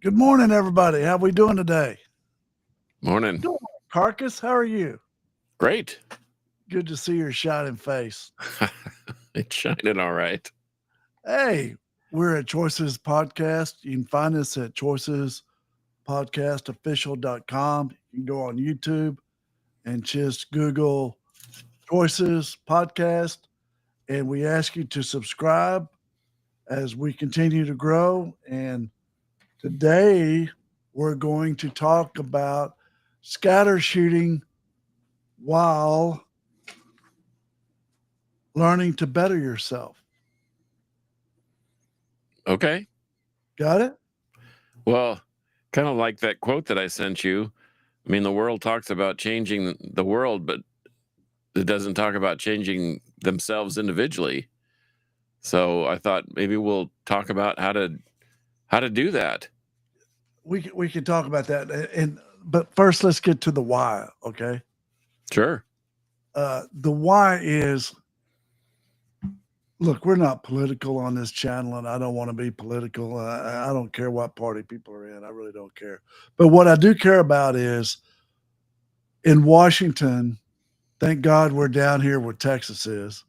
Good morning, everybody. How we doing today? Morning. Doing well. Carcass, how are you? Great. Good to see your shining face. It's shining all right. Hey, we're at Choices Podcast. You can find us at choicespodcastofficial.com. You can go on YouTube and just Google Choices Podcast. And we ask you to subscribe as we continue to grow. And today we're going to talk about scatter shooting while learning to better yourself. Okay. Got it? Well, kind of like that quote that I sent you. I mean, the world talks about changing the world, but it doesn't talk about changing themselves individually. So I thought maybe we'll talk about how to do that. We can talk about that, but first let's get to the why. Okay. Sure. The why is, look, we're not political on this channel, and I don't want to be political. I don't care what party people are in. I really don't care. But what I do care about is in Washington, thank God we're down here where Texas is,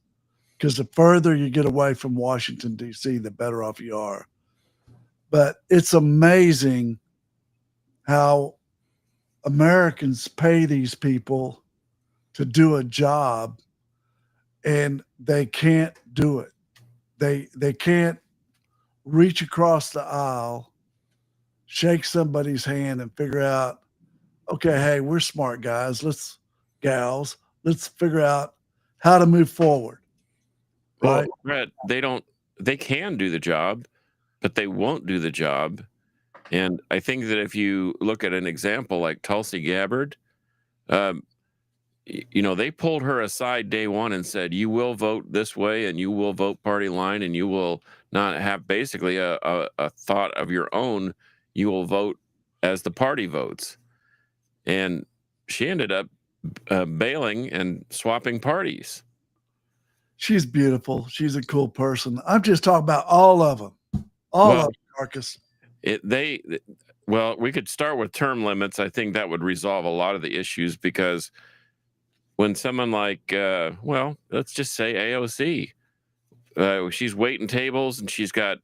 because the further you get away from Washington, D.C., the better off you are. But it's amazing how Americans pay these people to do a job and they can't do it. They can't reach across the aisle, shake somebody's hand and figure out, okay, hey, we're smart guys, let's figure out how to move forward. Well, Right? Brett, they can do the job, but they won't do the job. And I think that if you look at an example like Tulsi Gabbard, they pulled her aside day one and said, you will vote this way and you will vote party line and you will not have basically a thought of your own. You will vote as the party votes. And she ended up bailing and swapping parties. She's beautiful. She's a cool person. I'm just talking about all of them. All of them, Marcus. Well, we could start with term limits. I think that would resolve a lot of the issues, because when someone like, let's just say AOC, she's waiting tables and she's got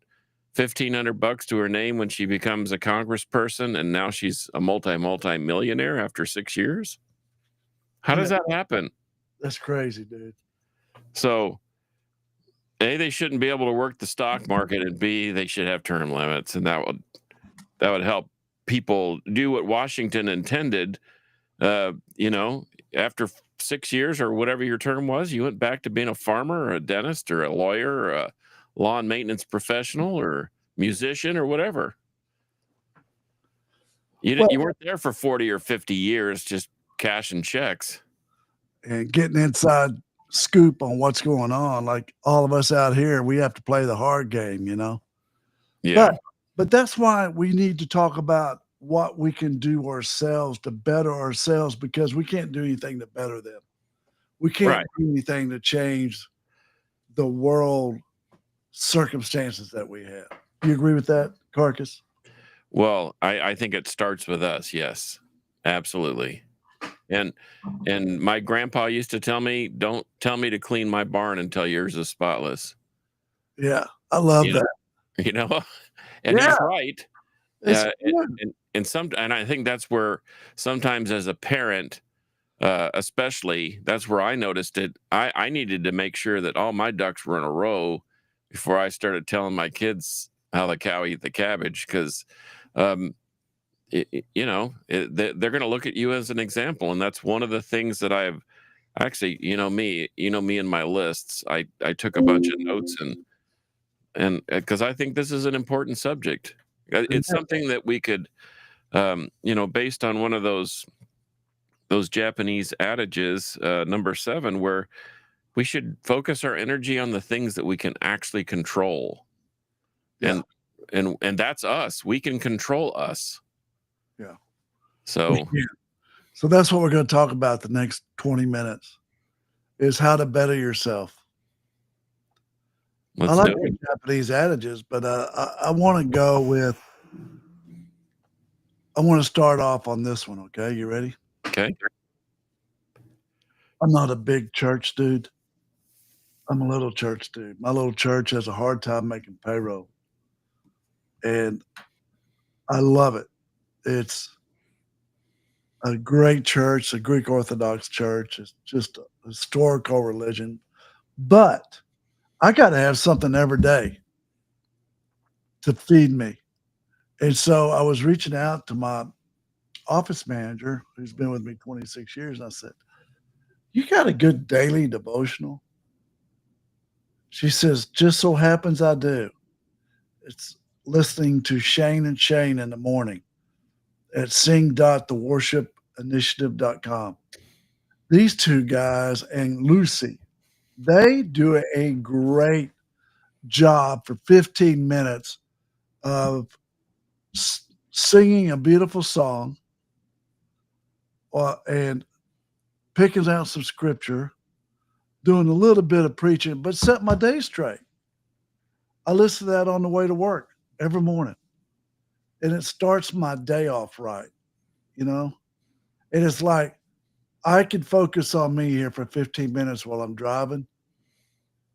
$1,500 to her name when she becomes a congressperson, and now she's a multi-millionaire after 6 years. How does that happen? That's crazy, dude. So, A, they shouldn't be able to work the stock market, and B, they should have term limits, and that would help people do what Washington intended. After 6 years or whatever your term was, you went back to being a farmer or a dentist or a lawyer or a lawn maintenance professional or musician or whatever. You weren't there for 40 or 50 years just cashing checks and getting inside scoop on what's going on. Like all of us out here, we have to play the hard game, Yeah. But that's why we need to talk about what we can do ourselves to better ourselves, because we can't do anything to better them. We can't do anything to change the world circumstances that we have. Do you agree with that, Carcass? Well, I think it starts with us. Yes, absolutely. And my grandpa used to tell me, don't tell me to clean my barn until yours is spotless. Yeah, I love that. And he's right. And I think that's where sometimes as a parent, especially, that's where I noticed it. I needed to make sure that all my ducks were in a row before I started telling my kids how the cow eat the cabbage, because they're going to look at you as an example. And that's one of the things that I've actually, me and my lists, I took a bunch of notes and because I think this is an important subject. It's something that we could, based on one of those Japanese adages, number 7, where we should focus our energy on the things that we can actually control. Yeah. And that's us. We can control us. Yeah. So that's what we're going to talk about the next 20 minutes, is how to better yourself. I like the Japanese adages, but I want to go with I want to start off on this one. Okay, you ready? Okay. I'm not a big church dude. I'm a little church dude. My little church has a hard time making payroll, and I love it. It's a great church, a Greek Orthodox church. It's just a historical religion, but I got to have something every day to feed me. And so I was reaching out to my office manager, who's been with me 26 years, and I said, "You got a good daily devotional?" She says, "Just so happens I do. It's listening to Shane and Shane in the morning at sing.theworshiపింitiative.com. These two guys and Lucy, they do a great job for 15 minutes of singing a beautiful song and picking out some scripture, doing a little bit of preaching, but set my day straight. I listen to that on the way to work every morning, and it starts my day off right, you know? And it's like I can focus on me here for 15 minutes while I'm driving,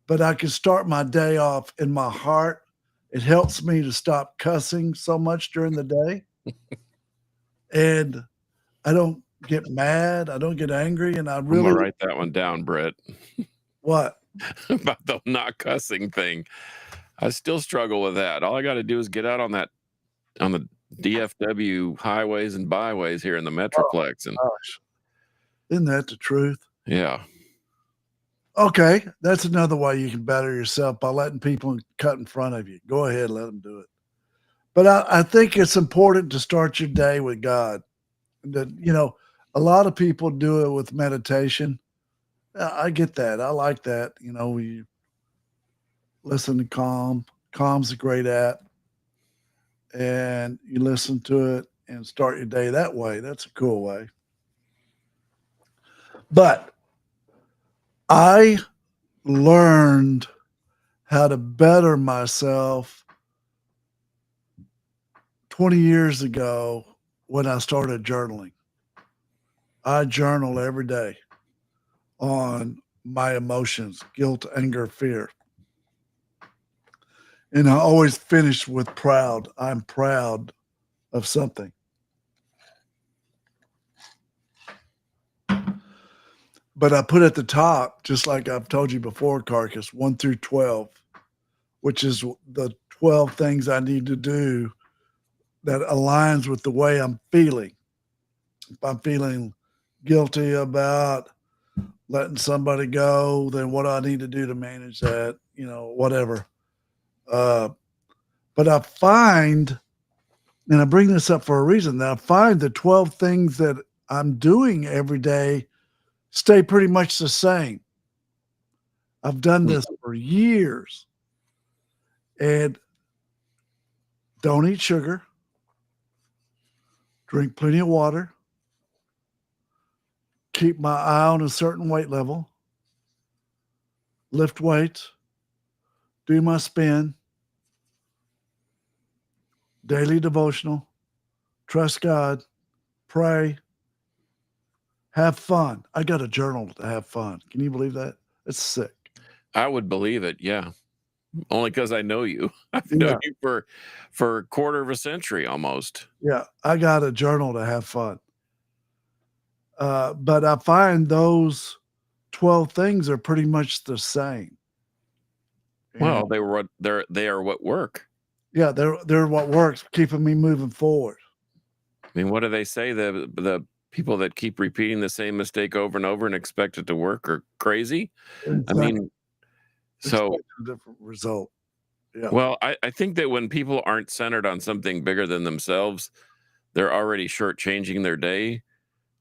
but I can start my day off in my heart. It helps me to stop cussing so much during the day. And I don't get mad. I don't get angry. And I I'm gonna really, write that one down, Brett, what? about the not cussing thing. I still struggle with that. All I got to do is get out on the DFW highways and byways here in the Oh, Metroplex, and gosh. Isn't that the truth? yeah. Okay. That's another way you can better yourself by letting people cut in front of you. Go ahead, let them do it. But I think it's important to start your day with God. That, a lot of people do it with meditation. I get that. I like that. We listen to Calm. Calm's a great app, and you listen to it and start your day that way. That's a cool way. But I learned how to better myself 20 years ago when I started journaling. I journal every day on my emotions, guilt, anger, fear. And I always finish with proud. I'm proud of something. But I put at the top, just like I've told you before, Carcass, 1 through 12, which is the 12 things I need to do that aligns with the way I'm feeling. If I'm feeling guilty about letting somebody go, then what do I need to do to manage that? Whatever. Uh, but I find, and I bring this up for a reason, that I find the 12 things that I'm doing every day stay pretty much the same. I've done this for years. And don't eat sugar, drink plenty of water, keep my eye on a certain weight level, lift weights, do my spin, daily devotional, trust God, pray, have fun. I got a journal to have fun. Can you believe that? It's sick. I would believe it, yeah. Only because I know you. I've Yeah. known you for a quarter of a century almost. Yeah. I got a journal to have fun. But I find those 12 things are pretty much the same. Well, And they are what work. yeah, they're what works, keeping me moving forward. I mean, what do they say? The people that keep repeating the same mistake over and over and expect it to work are crazy. I mean, so Expect a different result. Yeah. well, I think that when people aren't centered on something bigger than themselves, they're already shortchanging their day.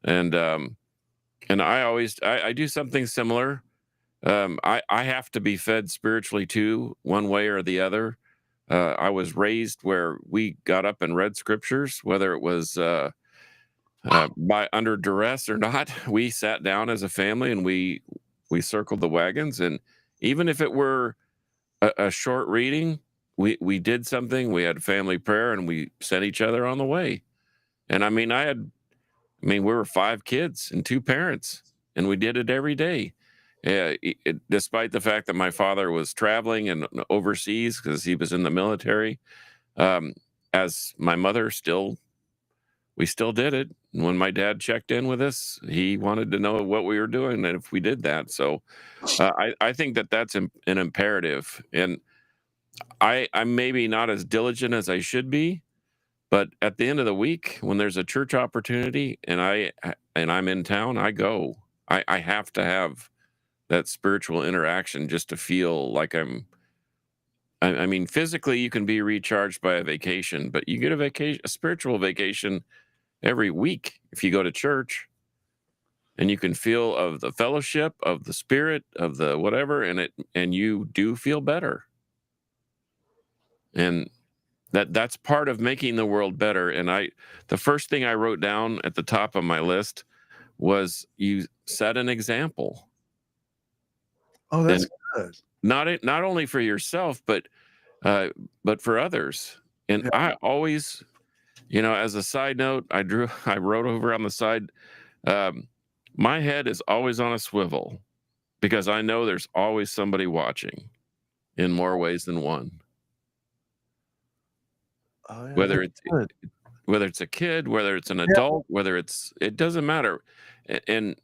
And I do something similar. I have to be fed spiritually too, one way or the other. I was raised where we got up and read scriptures, whether it was by under duress or not. We sat down as a family and we circled the wagons, and even if it were a short reading, we did something. We had family prayer, and we sent each other on the way. And I mean, we were 5 kids and 2 parents, and we did it every day. Despite the fact that my father was traveling and overseas because he was in the military, um, as my mother we still did it. When my dad checked in with us, he wanted to know what we were doing and if we did that. So I think that that's an imperative. And I'm maybe not as diligent as I should be, but at the end of the week, when there's a church opportunity and I'm in town, I go. I have to have that spiritual interaction just to feel like I mean, physically you can be recharged by a vacation, but you get a spiritual vacation every week if you go to church, and you can feel of the fellowship, of the spirit, of the whatever, and you do feel better. And that's part of making the world better. And the first thing I wrote down at the top of my list was you set an example. Oh, that's And good. not only for yourself, but for others. And Yeah. I always, as a side note, I wrote over on the side, um, my head is always on a swivel because I know there's always somebody watching in more ways than one. Oh, yeah, Whether that's it's good. whether it's a kid, whether it's an Yeah. adult, it doesn't matter. And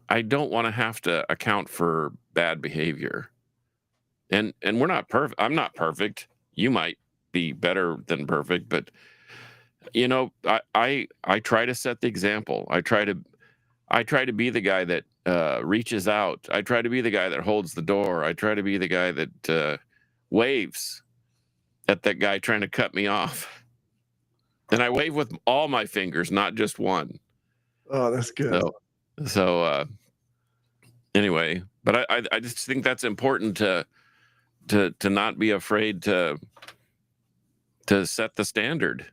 I don't want to have to account for bad behavior. And we're not perfect. I'm not perfect. You might be better than perfect, but I try to set the example. I try to be the guy that reaches out. I try to be the guy that holds the door. I try to be the guy that waves at that guy trying to cut me off. And I wave with all my fingers, not just one. Oh, that's good. So anyway, but I just think that's important to not be afraid to set the standard.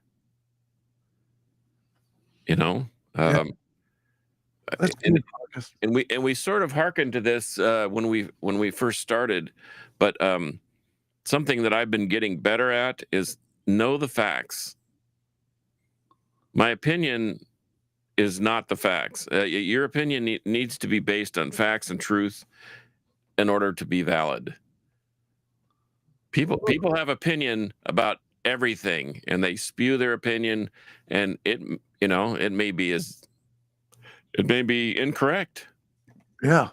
You know, Yeah, um, that's and good, Marcus. and we sort of hearkened to this when we first started, but something that I've been getting better at is know the facts. My opinion is not the facts. Your opinion needs to be based on facts and truth in order to be valid. People have opinion about everything, and they spew their opinion, and it may be incorrect. Yeah,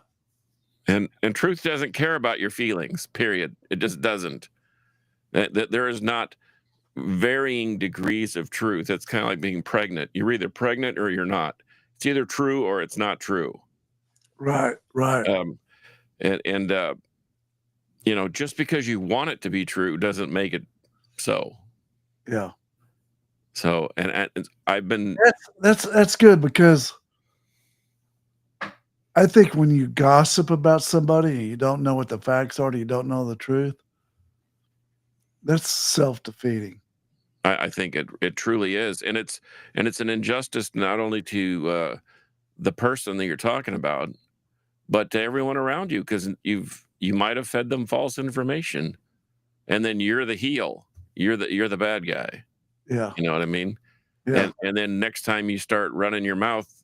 And truth doesn't care about your feelings. Period. It just doesn't. There is not varying degrees of truth. It's kind of like being pregnant. You're either pregnant or you're not. It's either true or it's not true. right, right. Um, and just because you want it to be true doesn't make it so. Yeah. So, and I've been, That's good because I think when you gossip about somebody and you don't know what the facts are, you don't know the truth, that's self-defeating. I think it truly is, and it's an injustice not only to the person that you're talking about, but to everyone around you because you might have fed them false information, and then you're the heel. You're the bad guy. Yeah, You know what I mean? yeah. And then next time you start running your mouth,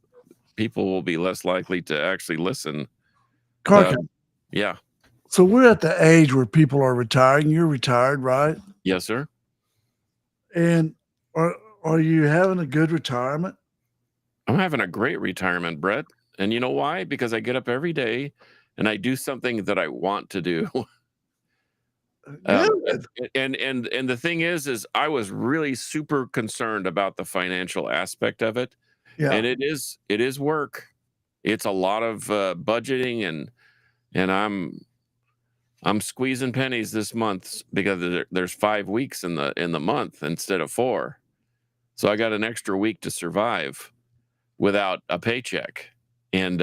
people will be less likely to actually listen. Carca, Yeah. so we're at the age where people are retiring. You're retired, right? Yes, sir. And are you having a good retirement? I'm having a great retirement, Brett. And you know why? Because I get up every day and I do something that I want to do. Um, Good. and the thing is I was really super concerned about the financial aspect of it, Yeah. and it is work. It's a lot of budgeting, and I'm squeezing pennies this month because there's 5 weeks in the month instead of 4, so I got an extra week to survive without a paycheck. And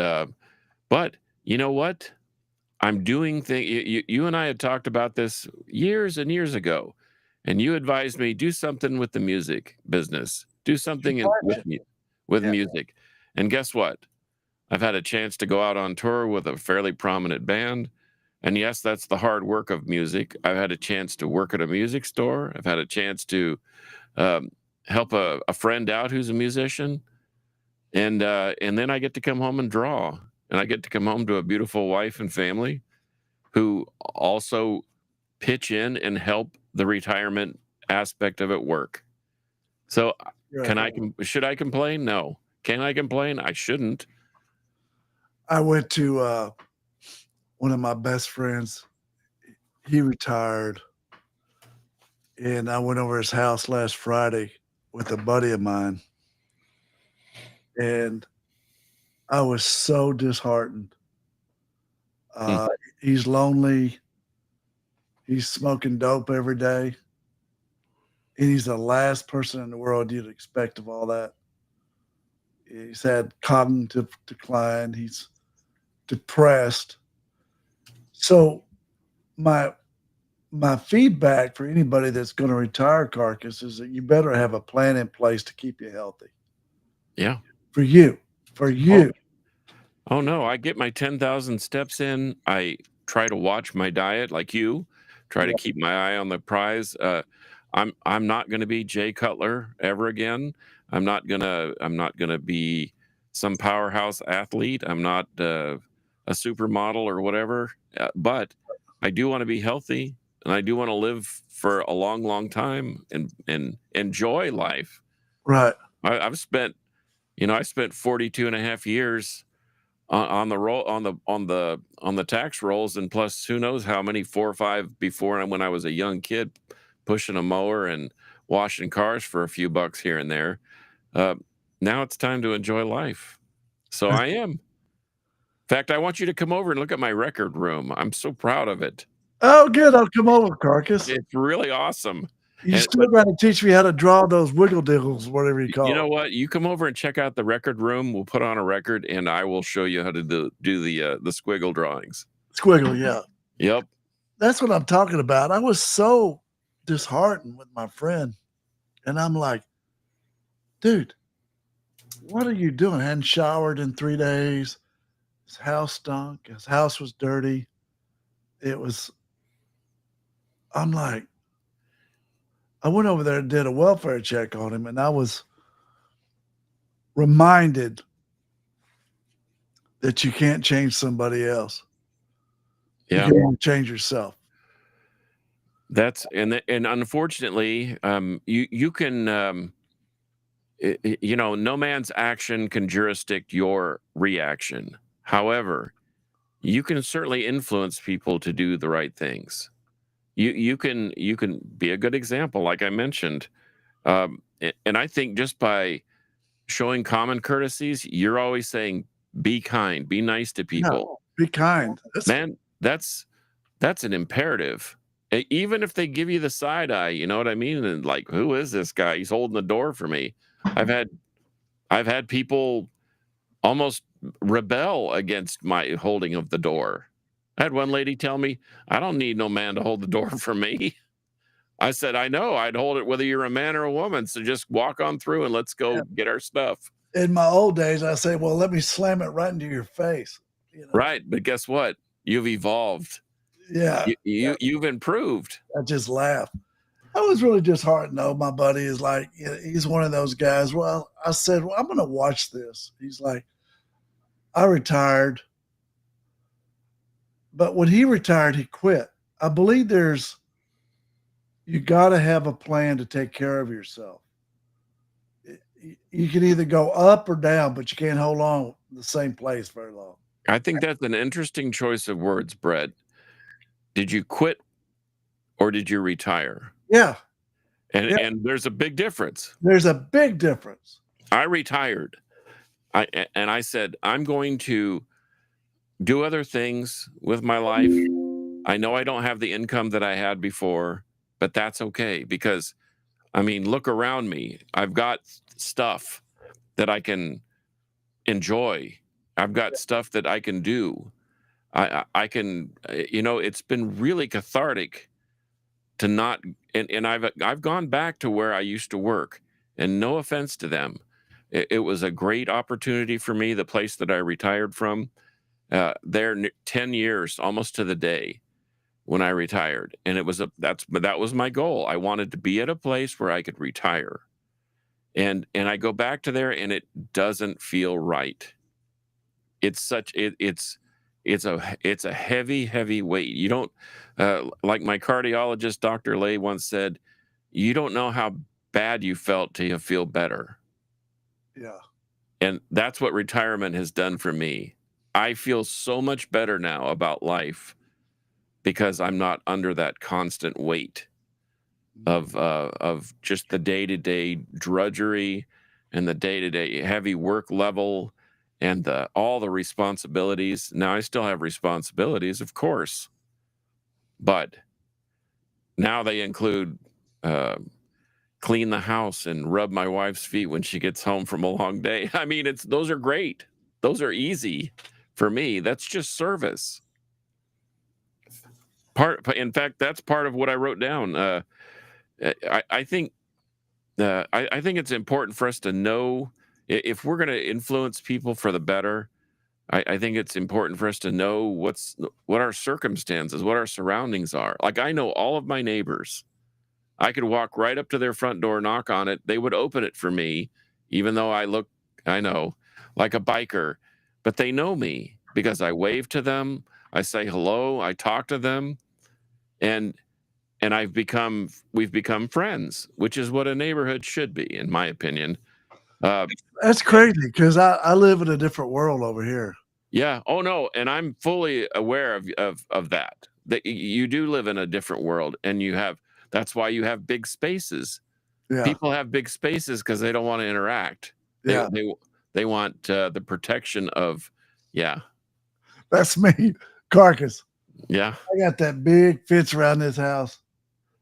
but you know what? I'm doing things. You and I had talked about this years and years ago, and you advised me do something with the music business, do something with me with Yeah. music. And guess what? I've had a chance to go out on tour with a fairly prominent band. And yes, that's the hard work of music. I've had a chance to work at a music store. I've had a chance to um, help a friend out who's a musician, and then I get to come home and draw, and I get to come home to a beautiful wife and family who also pitch in and help the retirement aspect of it work. So, Right. should I complain? No. Can I complain? I shouldn't. I went to one of my best friends. He retired, and I went over his house last Friday with a buddy of mine, and I was so disheartened. Mm. Uh, he's lonely. He's smoking dope every day, and he's the last person in the world you'd expect of all that. He's had cognitive decline. He's depressed. So my my feedback for anybody that's going to retire, Carcass, is that you better have a plan in place to keep you healthy Yeah. for you, for Oh, you. oh no, I get my 10,000 steps in. I try to watch my diet like you, try to Yeah, keep my eye on the prize. I'm not going to be Jay Cutler ever again. I'm not going to be some powerhouse athlete. I'm not a supermodel or whatever. But I do want to be healthy, and I do want to live for a long, long time and enjoy life. right, I've spent, I spent 42 and a half years on the roll on the tax rolls, and plus who knows how many, 4 or 5 before, and when I was a young kid pushing a mower and washing cars for a few bucks here and there. uh, Now it's time to enjoy life, so I am. In fact, I want you to come over and look at my record room. I'm so proud of it. oh, good. I'll come over, Carcass. It's really awesome. You And still but got to teach me how to draw those wiggle diggles, whatever you you call know them. what, you come over and check out the record room. We'll put on a record, and I will show you how to do the squiggle drawings. Squiggle, yeah. Yep. That's what I'm talking about. I was so disheartened with my friend, and I'm like, dude, what are you doing? Hadn't showered in 3 days. His house stunk. His house was dirty. It was, I'm like, I went over there and did a welfare check on him, and I was reminded that you can't change somebody else. You Yeah. can only change yourself. That's and unfortunately, you can, no man's action can jurisdict your reaction. However, you can certainly influence people to do the right things. You can be a good example, like I mentioned. And I think just by showing common courtesies, you're always saying, "Be kind, be nice to Yeah, people." be kind. Man, that's an imperative. Even if they give you the side eye, you know what I mean? And like, who is this guy? He's holding the door for me. I've had I've had people almost rebel against my holding of the door. I had one lady tell me, "I don't need no man to hold the door for me." I said, "I know. I'd hold it whether you're a man or a woman. So just walk on through and let's go get our stuff." In my old days, I say, well, let me slam it right into your face. You know, Right, but guess what? You've evolved. yeah, You've improved. I just laugh. I was really disheartened though. My buddy is like, he's one of those guys. Well, I said, well, I'm going to watch this. He's like, I retired. But when he retired, he quit. I believe you got to have a plan to take care of yourself. You can either go up or down, but you can't hold on the same place very long. I think that's an interesting choice of words, Brett. Did you quit or did you retire? Yeah. And Yeah. and there's a big difference. There's a big difference. I retired. I said, I'm going to do other things with my life. I know I don't have the income that I had before, but that's okay because I mean, look around me. I've got stuff that I can enjoy. I've got stuff that I can do. I can, it's been really cathartic to not, and I've gone back to where I used to work, and no offense to them. It was a great opportunity for me, the place that I retired from. There 10 years almost to the day when I retired, and that was my goal. I wanted to be at a place where I could retire. and I go back to there, and it doesn't feel right. It's such it's a heavy weight. You don't like my cardiologist, Dr. Lay, once said, "You don't know how bad you felt till you feel better." Yeah. And that's what retirement has done for me. I feel so much better now about life because I'm not under that constant weight of just the day-to-day drudgery and the day-to-day heavy work level and all the responsibilities. Now I still have responsibilities, of course, but now they include uh, clean the house and rub my wife's feet when she gets home from a long day. I mean, it's those are great. Those are easy for me. That's just service. In fact, that's part of what I wrote down. I think I think it's important for us to know if we're going to influence people for the better. I think it's important for us to know what our circumstances, what our surroundings are. Like I know all of my neighbors. I could walk right up to their front door, knock on it. They would open it for me, even though I know, like a biker. But they know me because I wave to them, I say hello, I talk to them, and we've become friends, which is what a neighborhood should be, in my opinion. Uh, That's crazy because I live in a different world over here. yeah. Oh no, and I'm fully aware of that. That you do live in a different world, and that's why you have big spaces. Yeah. People have big spaces because they don't want to interact. They Yeah. they want the protection of, yeah, That's me. Carcass. yeah. I got that big fence around this house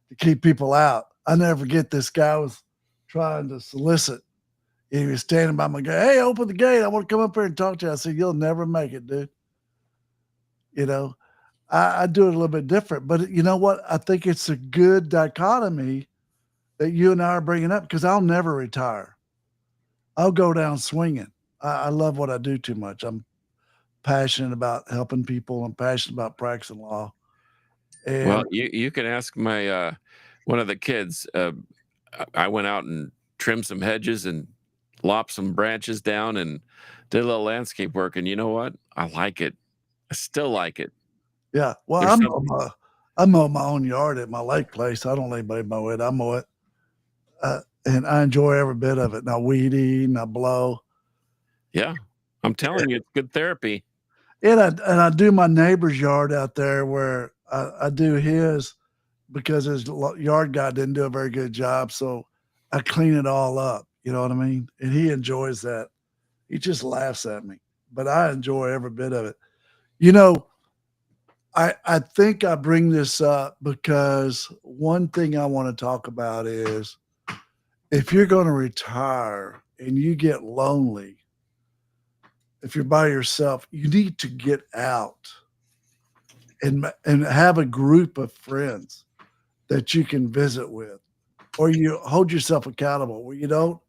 to keep people out. I never forget this guy was trying to solicit. He was standing by my gate. Hey, open the gate. I want to come up here and talk to you. I said, you'll never make it, dude. You know, I do it a little bit different, but you know what? I think it's a good dichotomy that you and I are bringing up because I'll never retire. I'll go down swinging. I love what I do too much. I'm passionate about helping people. I'm passionate about practicing law. Well, And you can ask my one of the kids. I went out and trimmed some hedges and lopped some branches down and did a little landscape work. And you know what? I like it. I still like it. yeah, well, There's something. I mow my own yard at my lake place. I don't let anybody mow it. I mow it. And I enjoy every bit of it. And I weed eat and I blow. Yeah, I'm telling you, it's good therapy. And I do my neighbor's yard out there where I do his because his yard guy didn't do a very good job. So I clean it all up. You know what I mean? And he enjoys that. He just laughs at me, but I enjoy every bit of it. You know, I think I bring this up because one thing I want to talk about is if you're going to retire and you get lonely, if you're by yourself, you need to get out and have a group of friends that you can visit with, or you hold yourself accountable where you don't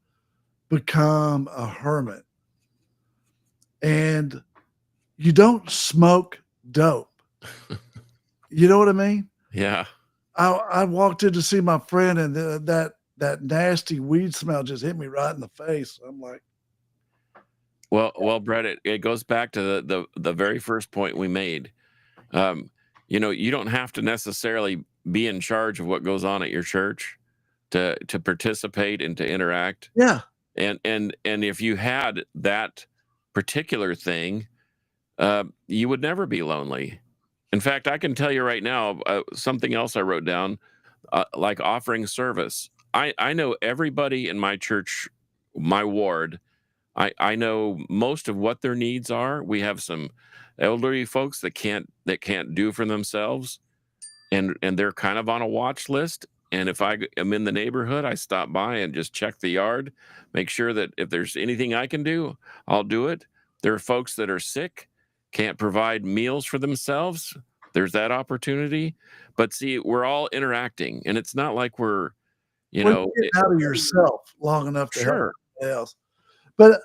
become a hermit and you don't smoke dope. You know what I mean? Yeah. I walked in to see my friend and that nasty weed smell just hit me right in the face. I'm like, Well, Brett, it goes back to the very first point we made. Um, you don't have to necessarily be in charge of what goes on at your church to participate and to interact. yeah, And if you had that particular thing, you would never be lonely. In fact, I can tell you right now something else I wrote down, like offering service. I know everybody in my church, my ward. I know most of what their needs are. We have some elderly folks that can't do for themselves, and they're kind of on a watch list. And if I am in the neighborhood, I stop by and just check the yard, make sure that if there's anything I can do, I'll do it. There are folks that are sick, can't provide meals for themselves. There's that opportunity. But see, we're all interacting, and it's not like we're, you well, know, you get out of yourself long enough to help sure. somebody else. But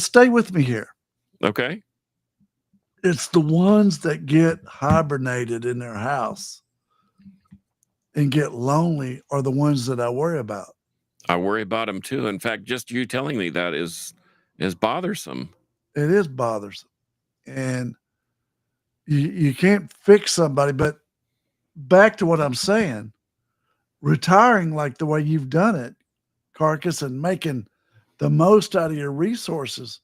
stay with me here. Okay. It's the ones that get hibernated in their house and get lonely are the ones that I worry about. I worry about him too. In fact, just you telling me that is bothersome. It is bothersome. And you can't fix somebody. But back to what I'm saying, retiring like the way you've done it, Carcass, and making the most out of your resources,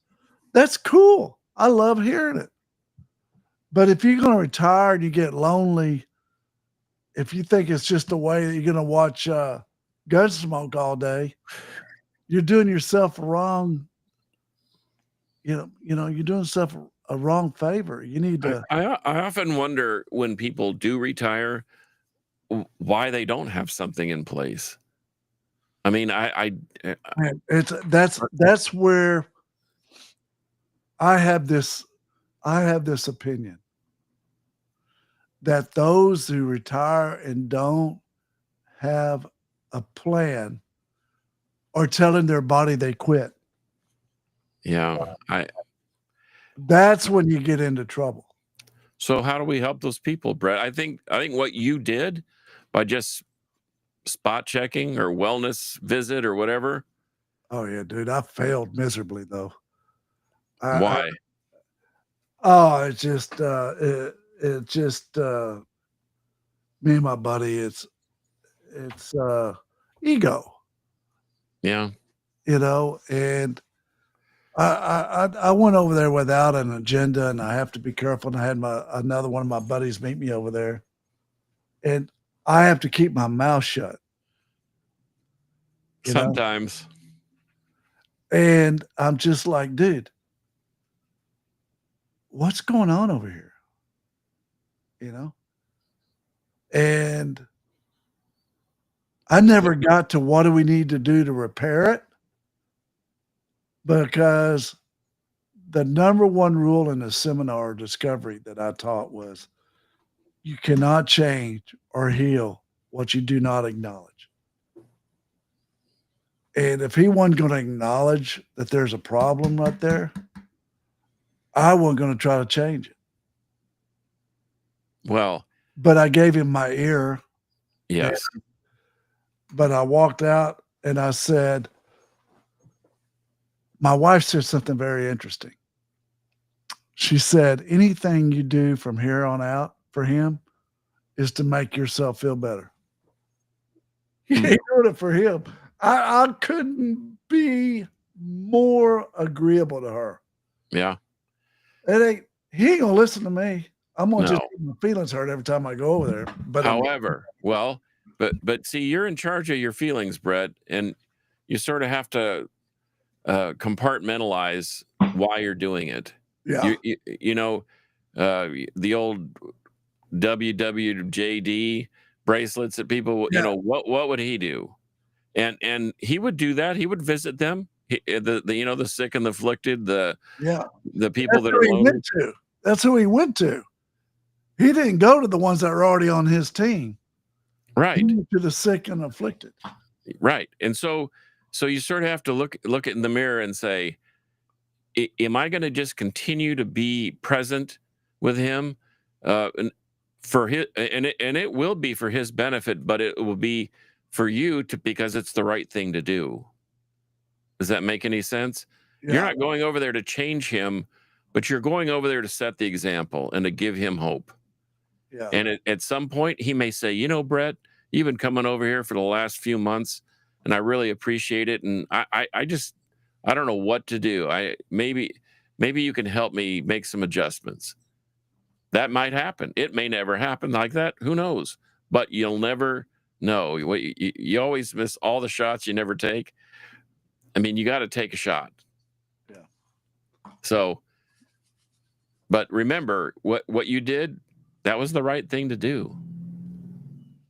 that's cool. I love hearing it. But if you're going to retire and you get lonely, if you think it's just a way that you're going to watch Gunsmoke all day, you're doing yourself a wrong. You're doing yourself a wrong favor. You need to. I often wonder when people do retire, why they don't have something in place. I mean, That's where I have this opinion that those who retire and don't have a plan are telling their body they quit. yeah, That's when you get into trouble. So how do we help those people, Brett? I think what you did by just spot checking or wellness visit or whatever. Oh yeah, dude, I failed miserably though. Why? It's just me and my buddy. It's ego, Yeah. and I went over there without an agenda, and I have to be careful. And I had another one of my buddies meet me over there, and I have to keep my mouth shut. Sometimes. And I'm just like, dude, what's going on over here? And I never got to what do we need to do to repair it, because the number one rule in the seminar discovery that I taught was you cannot change or heal what you do not acknowledge. And if he wasn't going to acknowledge that there's a problem right there, I wasn't going to try to change it. Well, but I gave him my ear. Yes. But I walked out and I said, my wife said something very interesting. She said, anything you do from here on out for him is to make yourself feel better. You ain't doing it for him. I couldn't be more agreeable to her. Yeah. He ain't gonna listen to me. I'm gonna just get my feelings hurt every time I go over there. But however, but see, you're in charge of your feelings, Brett, and you sort of have to compartmentalize why you're doing it. Yeah. The old WWJD bracelets that people, what would he do? And he would do that. He would visit them. The sick and the afflicted, the people that are lonely. That's who he went to. He didn't go to the ones that were already on his team. Right. He went to the sick and afflicted. Right. And so you sort of have to look in the mirror and say, am I going to just continue to be present with him? And for his, and it will be for his benefit, but it will be for you because it's the right thing to do. Does that make any sense? Yeah. You're not going over there to change him, but you're going over there to set the example and to give him hope. Yeah. And at some point he may say, Brett, you've been coming over here for the last few months and I really appreciate it. And I don't know what to do. Maybe you can help me make some adjustments. That might happen. It may never happen like that. Who knows? But you'll never know. You always miss all the shots you never take. I mean, you got to take a shot. Yeah. So, but remember what you did, that was the right thing to do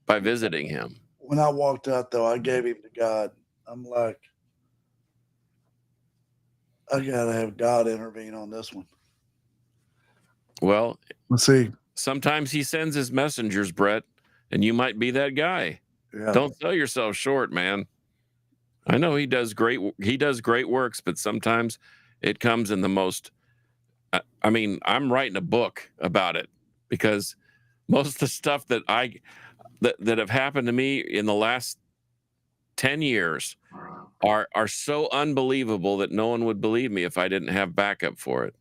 by visiting him. When I walked out, though, I gave him to God. I'm like, I got to have God intervene on this one. Well, let's see. Sometimes he sends his messengers, Brett, and you might be that guy. Yeah. Don't sell yourself short, man. I know he does great works, but sometimes it comes in the most, I mean, I'm writing a book about it because most of the stuff that have happened to me in the last 10 years are so unbelievable that no one would believe me if I didn't have backup for it.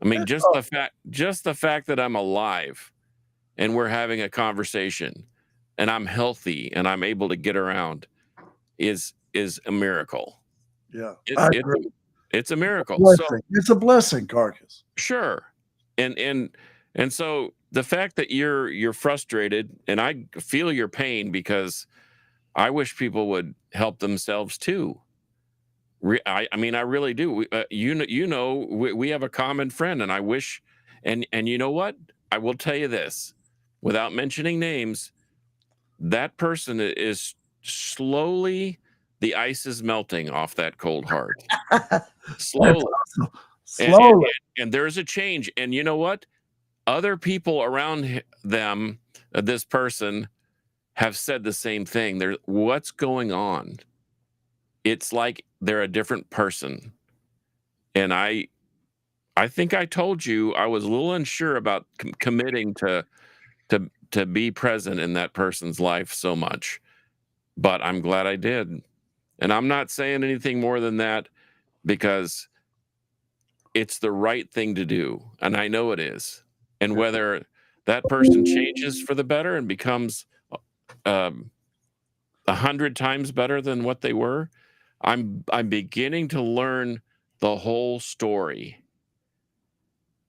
I mean, just the fact that I'm alive and we're having a conversation and I'm healthy and I'm able to get around is a miracle. Yeah, It's a miracle. It's a blessing, Carcass. Sure. And so the fact that you're frustrated, and I feel your pain because I wish people would help themselves too. I mean, I really do. We have a common friend, and I wish, and you know what? I will tell you this, without mentioning names, that person is slowly, the ice is melting off that cold heart. Slowly. Slowly. And there's a change. And you know what? Other people around them, this person, have said the same thing. What's going on? It's like they're a different person. And I think I told you I was a little unsure about committing to be present in that person's life so much. But I'm glad I did. And I'm not saying anything more than that because it's the right thing to do. And I know it is. And whether that person changes for the better and becomes 100 times better than what they were, I'm beginning to learn the whole story.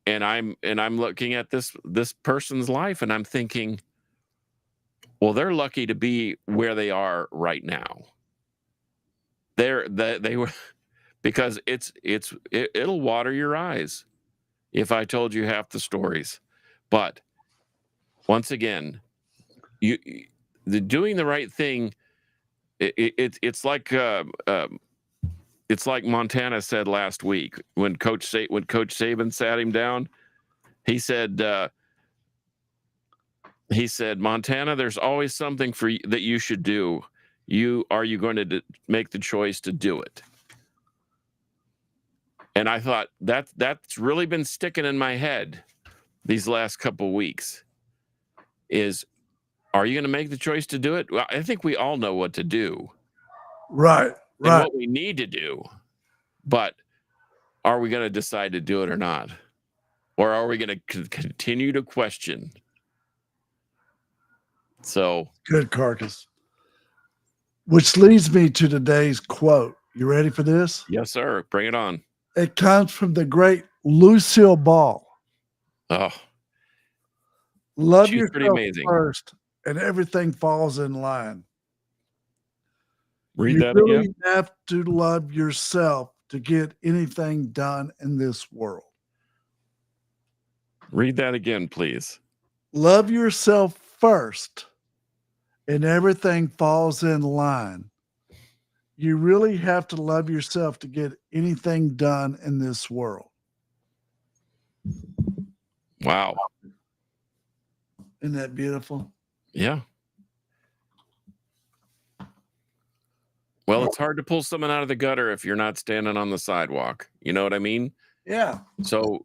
And I'm looking at this person's life and I'm thinking, well, they're lucky to be where they are right now. They were, because it'll water your eyes if I told you half the stories. But once again, doing the right thing, it's like Montana said last week when Coach Saban sat him down. He said, Montana, there's always something for you that you should do. Are you going to make the choice to do it? And I thought that's really been sticking in my head these last couple of weeks. Are you going to make the choice to do it? Well, I think we all know what to do. Right. And what we need to do. But are we going to decide to do it or not? Or are we going to continue to question? So good, Carcass. Which leads me to today's quote. You ready for this? Yes, sir. Bring it on. It comes from the great Lucille Ball. Oh, love yourself first, and everything falls in line. Read that again. You really have to love yourself to get anything done in this world. Read that again, please. Love yourself first, and everything falls in line. You really have to love yourself to get anything done in this world. Wow. Isn't that beautiful? Yeah. Well, it's hard to pull someone out of the gutter if you're not standing on the sidewalk. You know what I mean? Yeah. So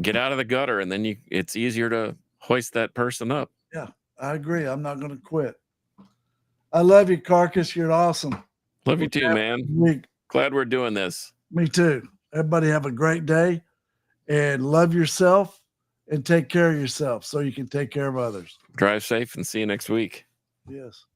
get out of the gutter and then it's easier to hoist that person up. Yeah, I agree. I'm not going to quit. I love you, Carcass. You're awesome. Love you too, man. Glad we're doing this. Me too. Everybody have a great day and love yourself and take care of yourself so you can take care of others. Drive safe and see you next week. Yes.